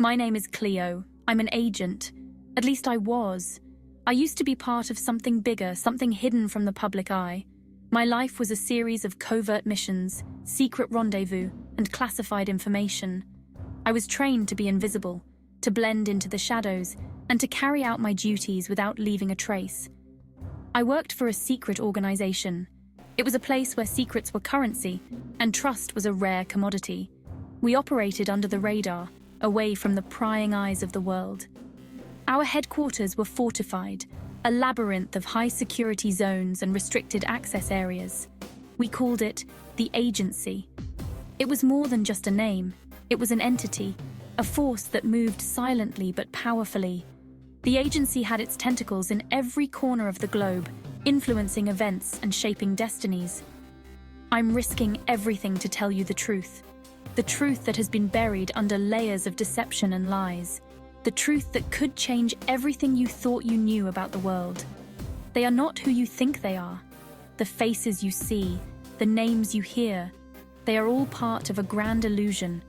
My name is Cleo. I'm an agent. At least I was. I used to be part of something bigger, something hidden from the public eye. My life was a series of covert missions, secret rendezvous, and classified information. I was trained to be invisible, to blend into the shadows, and to carry out my duties without leaving a trace. I worked for a secret organization. It was a place where secrets were currency, and trust was a rare commodity. We operated under the radar, away from the prying eyes of the world. Our headquarters were fortified, a labyrinth of high-security zones and restricted access areas. We called it the Agency. It was more than just a name. It was an entity, a force that moved silently but powerfully. The Agency had its tentacles in every corner of the globe, influencing events and shaping destinies. I'm risking everything to tell you the truth that has been buried under layers of deception and lies. The truth that could change everything you thought you knew about the world. They are not who you think they are. The faces you see, the names you hear, they are all part of a grand illusion.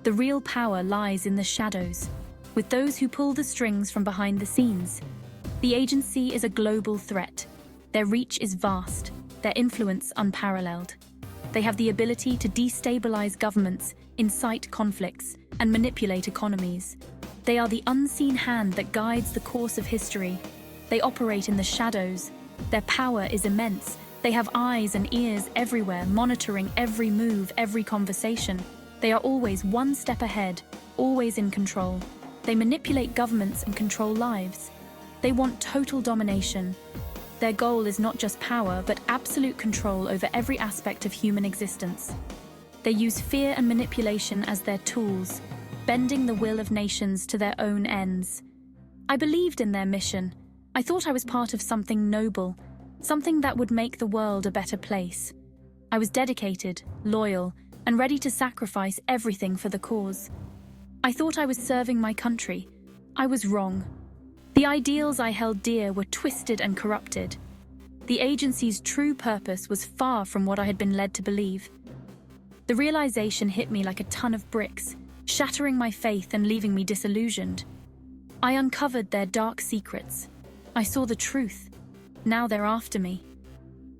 The real power lies in the shadows, with those who pull the strings from behind the scenes. The Agency is a global threat. Their reach is vast, their influence unparalleled. They have the ability to destabilize governments, incite conflicts, and manipulate economies. They are the unseen hand that guides the course of history. They operate in the shadows. Their power is immense. They have eyes and ears everywhere, monitoring every move, every conversation. They are always one step ahead, always in control. They manipulate governments and control lives. They want total domination. Their goal is not just power, but absolute control over every aspect of human existence. They use fear and manipulation as their tools, bending the will of nations to their own ends. I believed in their mission. I thought I was part of something noble, something that would make the world a better place. I was dedicated, loyal, and ready to sacrifice everything for the cause. I thought I was serving my country. I was wrong. The ideals I held dear were twisted and corrupted. The Agency's true purpose was far from what I had been led to believe. The realization hit me like a ton of bricks, shattering my faith and leaving me disillusioned. I uncovered their dark secrets. I saw the truth. Now they're after me.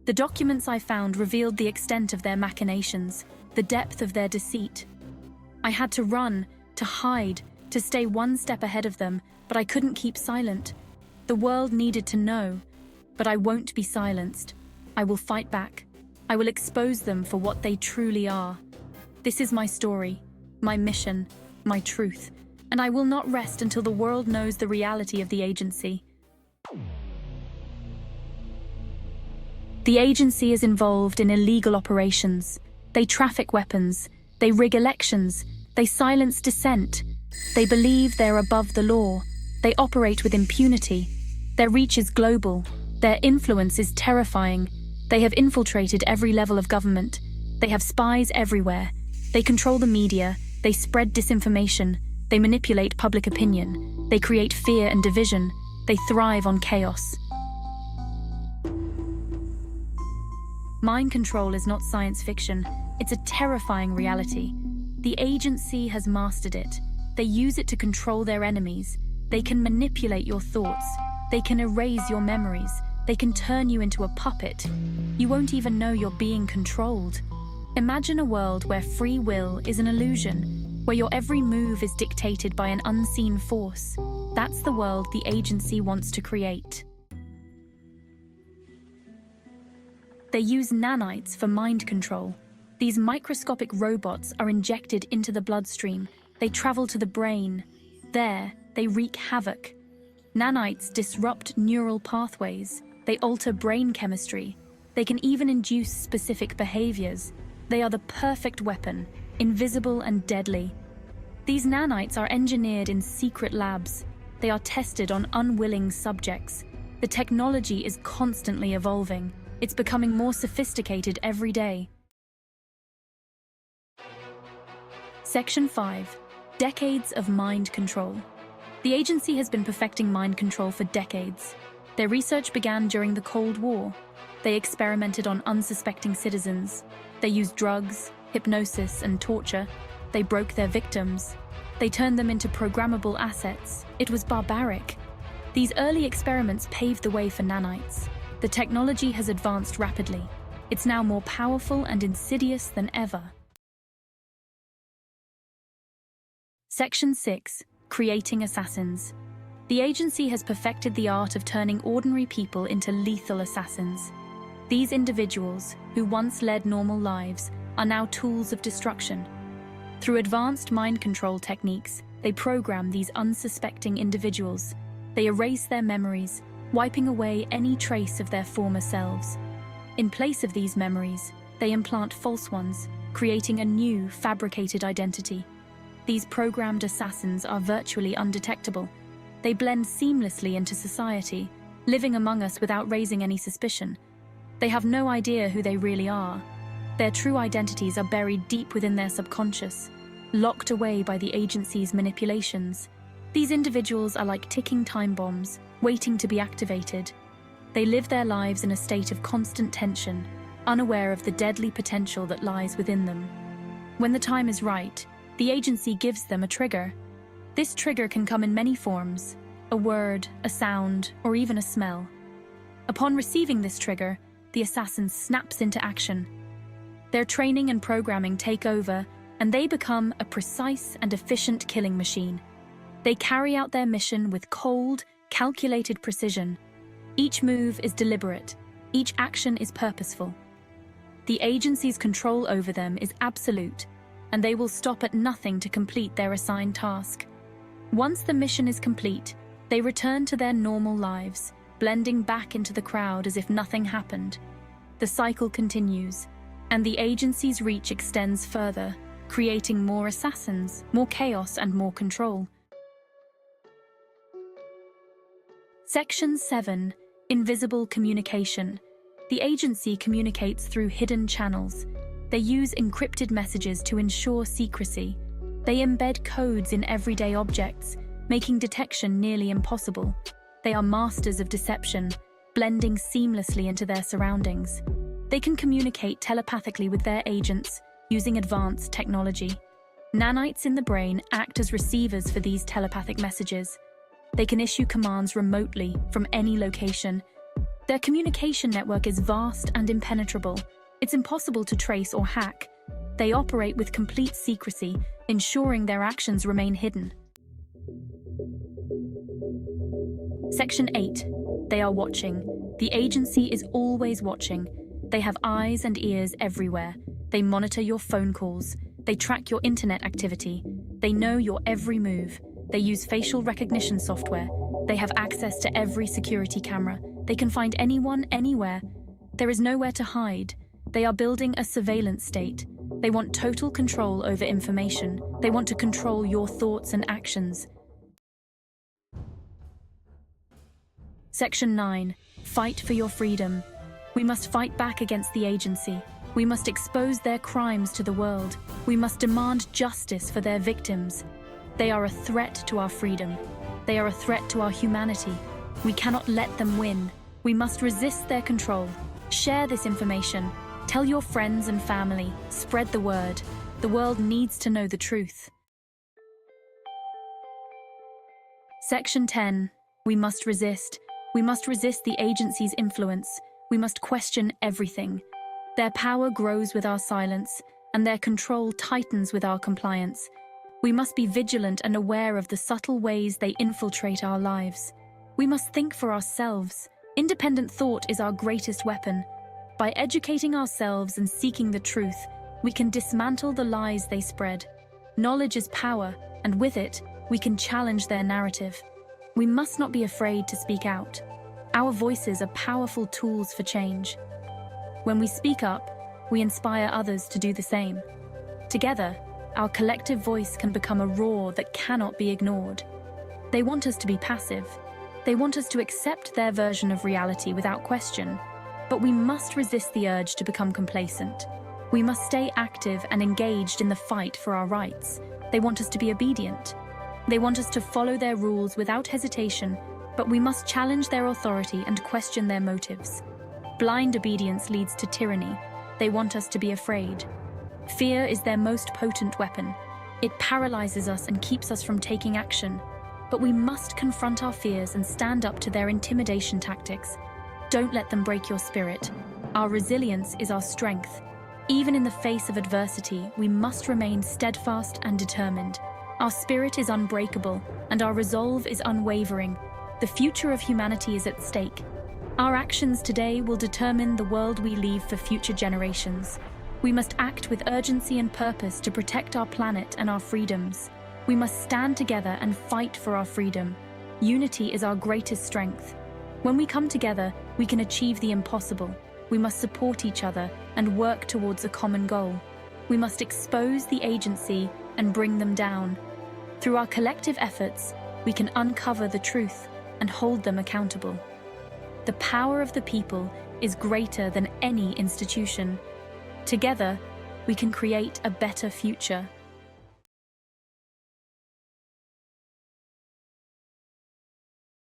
The documents I found revealed the extent of their machinations, the depth of their deceit. I had to run, to hide, to stay one step ahead of them, but I couldn't keep silent. The world needed to know, but I won't be silenced. I will fight back. I will expose them for what they truly are. This is my story, my mission, my truth, and I will not rest until the world knows the reality of the Agency. The Agency is involved in illegal operations. They traffic weapons. They rig elections. They silence dissent. They believe they're above the law. They operate with impunity. Their reach is global. Their influence is terrifying. They have infiltrated every level of government. They have spies everywhere. They control the media. They spread disinformation. They manipulate public opinion. They create fear and division. They thrive on chaos. Mind control is not science fiction. It's a terrifying reality. The Agency has mastered it. They use it to control their enemies. They can manipulate your thoughts. They can erase your memories. They can turn you into a puppet. You won't even know you're being controlled. Imagine a world where free will is an illusion, where your every move is dictated by an unseen force. That's the world the Agency wants to create. They use nanites for mind control. These microscopic robots are injected into the bloodstream. They travel to the brain. There, they wreak havoc. Nanites disrupt neural pathways. They alter brain chemistry. They can even induce specific behaviors. They are the perfect weapon, invisible and deadly. These nanites are engineered in secret labs. They are tested on unwilling subjects. The technology is constantly evolving. It's becoming more sophisticated every day. Section 5. Decades of mind control. The Agency has been perfecting mind control for decades. Their research began during the Cold War. They experimented on unsuspecting citizens. They used drugs, hypnosis, and torture. They broke their victims. They turned them into programmable assets. It was barbaric. These early experiments paved the way for nanites. The technology has advanced rapidly. It's now more powerful and insidious than ever. Section 6. Creating assassins. The agency has perfected the art of turning ordinary people into lethal assassins. These individuals, who once led normal lives, are now tools of destruction. Through advanced mind control techniques, they program these unsuspecting individuals. They erase their memories, wiping away any trace of their former selves. In place of these memories, they implant false ones, creating a new, fabricated identity. These programmed assassins are virtually undetectable. They blend seamlessly into society, living among us without raising any suspicion. They have no idea who they really are. Their true identities are buried deep within their subconscious, locked away by the agency's manipulations. These individuals are like ticking time bombs, waiting to be activated. They live their lives in a state of constant tension, unaware of the deadly potential that lies within them. When the time is right, the agency gives them a trigger. This trigger can come in many forms: a word, a sound, or even a smell. Upon receiving this trigger, the assassin snaps into action. Their training and programming take over, and they become a precise and efficient killing machine. They carry out their mission with cold, calculated precision. Each move is deliberate. Each action is purposeful. The agency's control over them is absolute, and they will stop at nothing to complete their assigned task. Once the mission is complete, they return to their normal lives, blending back into the crowd as if nothing happened. The cycle continues, and the agency's reach extends further, creating more assassins, more chaos, and more control. Section 7. Invisible communication. The agency communicates through hidden channels. They use encrypted messages to ensure secrecy. They embed codes in everyday objects, making detection nearly impossible. They are masters of deception, blending seamlessly into their surroundings. They can communicate telepathically with their agents using advanced technology. Nanites in the brain act as receivers for these telepathic messages. They can issue commands remotely from any location. Their communication network is vast and impenetrable. It's impossible to trace or hack. They operate with complete secrecy, ensuring their actions remain hidden. Section 8. They are watching. The agency is always watching. They have eyes and ears everywhere. They monitor your phone calls. They track your internet activity. They know your every move. They use facial recognition software. They have access to every security camera. They can find anyone, anywhere. There is nowhere to hide. They are building a surveillance state. They want total control over information. They want to control your thoughts and actions. Section 9. Fight for your freedom. We must fight back against the agency. We must expose their crimes to the world. We must demand justice for their victims. They are a threat to our freedom. They are a threat to our humanity. We cannot let them win. We must resist their control. Share this information. Tell your friends and family. Spread the word. The world needs to know the truth. Section 10. We must resist. We must resist the agency's influence. We must question everything. Their power grows with our silence, and their control tightens with our compliance. We must be vigilant and aware of the subtle ways they infiltrate our lives. We must think for ourselves. Independent thought is our greatest weapon. By educating ourselves and seeking the truth, we can dismantle the lies they spread. Knowledge is power, and with it, we can challenge their narrative. We must not be afraid to speak out. Our voices are powerful tools for change. When we speak up, we inspire others to do the same. Together, our collective voice can become a roar that cannot be ignored. They want us to be passive. They want us to accept their version of reality without question. But we must resist the urge to become complacent. We must stay active and engaged in the fight for our rights. They want us to be obedient. They want us to follow their rules without hesitation, but we must challenge their authority and question their motives. Blind obedience leads to tyranny. They want us to be afraid. Fear is their most potent weapon. It paralyzes us and keeps us from taking action. But we must confront our fears and stand up to their intimidation tactics. Don't let them break your spirit. Our resilience is our strength. Even in the face of adversity, we must remain steadfast and determined. Our spirit is unbreakable, and our resolve is unwavering. The future of humanity is at stake. Our actions today will determine the world we leave for future generations. We must act with urgency and purpose to protect our planet and our freedoms. We must stand together and fight for our freedom. Unity is our greatest strength. When we come together, we can achieve the impossible. We must support each other and work towards a common goal. We must expose the agency and bring them down. Through our collective efforts, we can uncover the truth and hold them accountable. The power of the people is greater than any institution. Together, we can create a better future.